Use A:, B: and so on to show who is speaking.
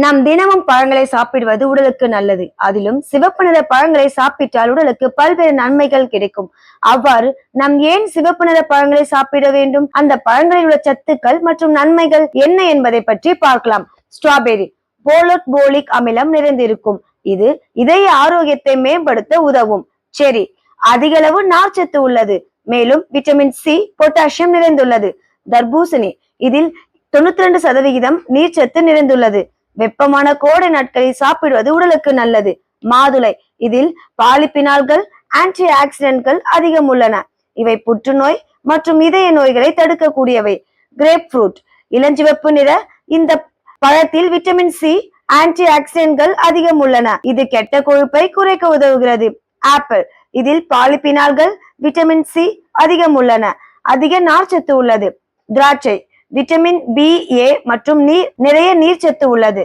A: நாம் தினமும் பழங்களை சாப்பிடுவது உடலுக்கு நல்லது. அதிலும் சிவப்பு நிற பழங்களை சாப்பிட்டால் உடலுக்கு பல்வேறு நன்மைகள் கிடைக்கும். அவ்வாறு நாம் ஏன் சிவப்பு நிற பழங்களை சாப்பிட வேண்டும்? அந்த பழங்களில் உள்ள சத்துக்கள் மற்றும் நன்மைகள் என்ன என்பதை பற்றி பார்க்கலாம். ஸ்ட்ராபெரி போலிக் அமிலம் நிறைந்திருக்கும். இது இதய ஆரோக்கியத்தை மேம்படுத்த உதவும். செரி அதிக அளவு நார்ச்சத்து உள்ளது. மேலும் விட்டமின் சி, பொட்டாசியம் நிறைந்துள்ளது. தர்பூசணி இதில் 92% நீர்ச்சத்து நிறைந்துள்ளது. வெப்பமான கோடை நாட்களில் சாப்பிடுவது உடலுக்கு நல்லது. மாதுளை இதில் பாலிபினால்கள், ஆன்டி ஆக்சிடென்ட்கள் அதிகம் உள்ளன. இவை புற்றுநோய் மற்றும் இதய நோய்களை தடுக்கக்கூடியவை. கிரேப் ஃப்ரூட் இளஞ்சிவப்பு நிற இந்த பழத்தில் விட்டமின் சி, ஆன்டி ஆக்சிடென்ட்கள் அதிகம் உள்ளன. இது கெட்ட கொழுப்பை குறைக்க உதவுகிறது. ஆப்பிள் இதில் பாலிபினால்கள், விட்டமின் சி அதிகம் உள்ளன. அதிக நார்ச்சத்து உள்ளது. திராட்சை விட்டமின் பி, ஏ மற்றும் நிறைய நீர்ச்சத்து உள்ளது.